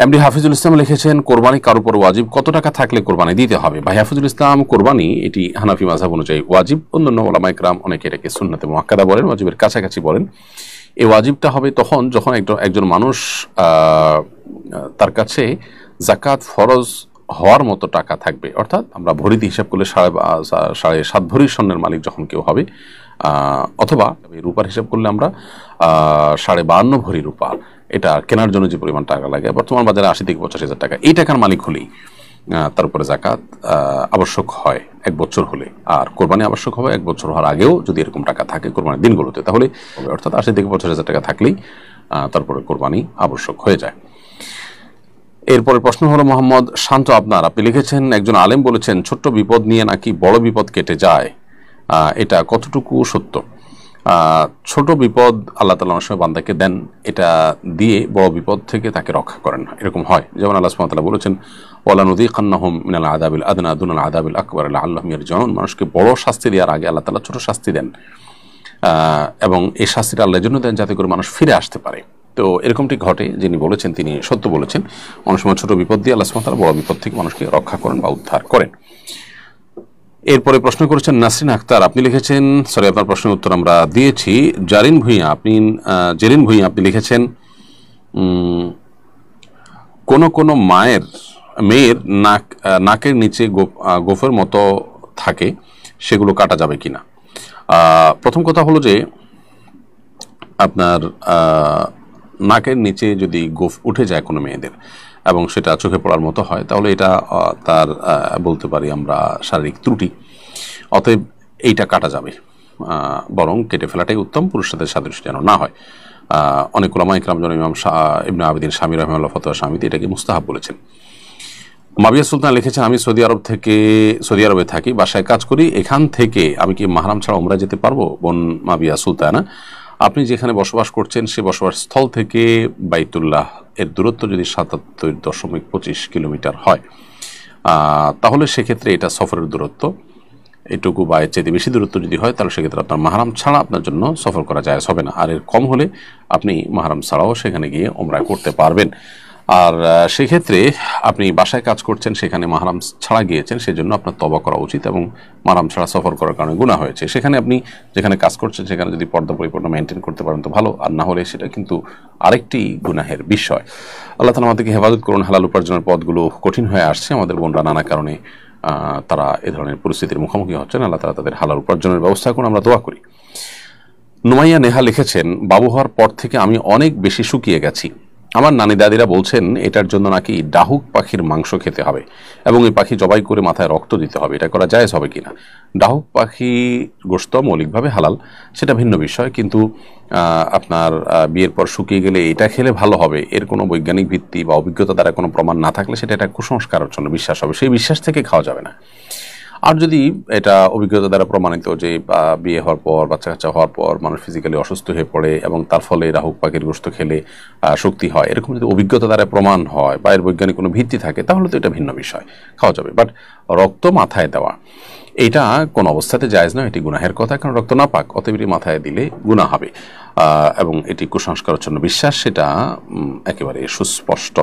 MD Hafizul ইসলাম লিখেছেন, কোরবানি কার উপর ওয়াজিব, কত টাকা থাকলে কোরবানি দিতে হবে? ভাই হাফিজুল ইসলাম, কোরবানি এটি হানাফি মাযহাব অনুযায়ী ওয়াজিব। অন্যান্য উলামা ইকরাম অনেকে এটাকে সুন্নাতে মুআক্কাদা বলেন, ওয়াজিবের কাছাকাছি বলেন। এই ওয়াজিবটা হবে তখন যখন একজন মানুষ তার কাছে যাকাত ফরজ হওয়ার মতো টাকা থাকবে। অর্থাৎ আমরা ভরিতে হিসাব করলে 7.5 ভরি স্বর্ণের মালিক যখন কেউ হবে, অথবা রূপার হিসাব করলে আমরা 52.5 ভরি রূপা, এটা কেনার জন্য যে পরিমাণ টাকা লাগে বর্তমান বাজারে 80 থেকে 85 হাজার টাকা, এই টাকার মালিক হলেই তার উপরে যাকাত আবশ্যক হয় 1 বছর হলে। আর কোরবানি আবশ্যক হবে 1 বছর হওয়ার আগেও যদি এরকম টাকা থাকে কোরবানির দিনগুলোতে, তাহলে অর্থাৎ 80 থেকে 85 হাজার টাকা থাকলেই তারপরে কোরবানি আবশ্যক হয়ে যায়। এরপরে প্রশ্ন হলো মোহাম্মদ শান্ত আপনি লিখেছেন, একজন আলেম বলেছেন ছোট্ট বিপদ নিয়ে নাকি বড় বিপদ কেটে যায়, এটা কতটুকু সত্য? ছোট বিপদ আল্লাহ তাআলা অনেক সময় বান্দাকে দেন, এটা দিয়ে বড় বিপদ থেকে তাকে রক্ষা করেন না, এরকম হয়। যেমন আল্লাহ সুবহানাহু ওয়া তাআলা বলেছেন, ওয়ালানুযীকান্নাহুম মিনাল আযাবিল আদনা দুনাল আযাবিল আকবার লাআল্লাহুম ইয়ারজিউন। মানুষকে বড় শাস্তি দেওয়ার আগে আল্লাহ তাআলা ছোট শাস্তি দেন, এবং এই শাস্তিটা আল্লাহর জন্য দেন যাতে করে মানুষ ফিরে আসতে পারে। তো এরকমটি ঘটে, যিনি বলেছেন তিনি সত্য বলেছেন। অনেক সময় ছোট বিপদ দিয়ে আল্লাহ সুবহানাহু ওয়া তাআলা বড় বিপদ থেকে মানুষকে রক্ষা করেন বা উদ্ধার করেন। এরপরে প্রশ্ন করেছেন নাসরিন আক্তার, আপনি লিখেছেন, সরি আপনার প্রশ্নের উত্তর আমরা দিয়েছি। জেরিন ভুঁইয়া আপনি লিখেছেন, কোন মেয়ের নাকের নিচে গোফের মতো থাকে, সেগুলো কাটা যাবে কিনা? প্রথম কথা হলো যে আপনার নাকের নিচে যদি গোফ উঠে যায় কোনো মেয়েদের এবং সেটা চোখে পড়ার মতো হয়, তাহলে এটা তার বলতে পারি আমরা শারীরিক ত্রুটি, অতএব এইটা কাটা যাবে, বরং কেটে ফেলাটাই উত্তম, পুরুষের সাথে সাদৃশ্য যেন না হয়। অনেক উলামা ইকরাম যেমন ইমাম ইবনে আবিদিন শামী রাহিমাহুল্লাহ ফতোয়া শামীতে এটাকে মুস্তাহাব বলেছেন। মাবিয়া সুলতান লিখেছেন, আমি সৌদি আরবে থাকি, বাসায় কাজ করি, এখান থেকে আমি কি মাহরাম ছাড়া উমরাহ যেতে পারবো? বোন মাবিয়া সুলতানা, আপনি যেখানে বসবাস করছেন সে বসবাস স্থল থেকে বাইতুল্লাহ এর দূরত্ব যদি 77.25 কিলোমিটার হয়, তাহলে সেক্ষেত্রে এটা সফরের দূরত্ব, এটুকু বা এর চাইতে বেশি দূরত্ব যদি হয় তাহলে সেক্ষেত্রে আপনার মাহরাম ছাড়া আপনার জন্য সফর করা জায়েজ হবে না। আর এর কম হলে আপনি মাহরাম ছাড়াও সেখানে গিয়ে উমরাহ করতে পারবেন। আর সেক্ষেত্রে আপনি বাসায় কাজ করছেন, সেখানে মাহরাম ছাড়া গিয়েছেন, সেজন্য আপনার তওবা করা উচিত, এবং মাহরাম ছাড়া সফর করার কারণে গুনাহ হয়েছে। সেখানে আপনি যেখানে কাজ করছেন সেখানে যদি পর্দা পরিপূর্ণ মেনটেন করতে পারেন তো ভালো, আর না হলে সেটা কিন্তু আরেকটি গুনাহের বিষয়। আল্লাহ তাআলা আমাদেরকে হেফাজত করুন। হালাল উপার্জনের পথগুলো কঠিন হয়ে আসছে, আমাদের বোনরা নানা কারণে তারা এ ধরনের পরিস্থিতির মুখোমুখি হচ্ছেন। আল্লাহ তাআলা তাদের হালাল উপার্জনের ব্যবস্থা করুন, আমরা দোয়া করি। নুমাইয়া নেহা লিখেছেন, বাবু হওয়ার পর থেকে আমি অনেক বেশি শুকিয়ে গেছি। আমার নানি দাদিরা বলছেন এটার জন্য নাকি ডাহুক পাখির মাংস খেতে হবে এবং এই পাখি জবাই করে মাথায় রক্ত দিতে হবে, এটা করা জায়েজ হবে কিনা? ডাহুক পাখি গোশত মৌলিকভাবে হালাল, সেটা ভিন্ন বিষয়, কিন্তু আপনার বিয়ের পর শুকিয়ে গেলে এটা খেলে ভালো হবে, এর কোনো বৈজ্ঞানিক ভিত্তি বা অভিজ্ঞতা দ্বারা কোনো প্রমাণ না থাকলে সেটা একটা কুসংস্কারের জন্য বিশ্বাস হবে, সেই বিশ্বাস থেকে খাওয়া যাবে না। আর যদি এটা অভিজ্ঞতা দ্বারা প্রমাণিত যে বিয়ে হওয়ার পর, বাচ্চা কাচ্চা হওয়ার পর মানুষ ফিজিক্যালি অসুস্থ হয়ে পড়ে এবং তার ফলে রাহুক পাখির গোশত খেলে শক্তি হয়, এরকম যদি অভিজ্ঞতা দ্বারা প্রমাণ হয় বা এর বৈজ্ঞানিক কোনো ভিত্তি থাকে তাহলে তো এটা ভিন্ন বিষয়, খাওয়া যাবে। বাট রক্ত মাথায় দেওয়া এটা কোন অবস্থাতে জায়েজ নয়, এটি গুনাহের কথা, কারণ রক্ত না পাক, অতএব এটি মাথায় দিলে গুনাহ হবে, এবং এটি কুসংস্কারের জন্য বিশ্বাস, সেটা একেবারে সুস্পষ্ট।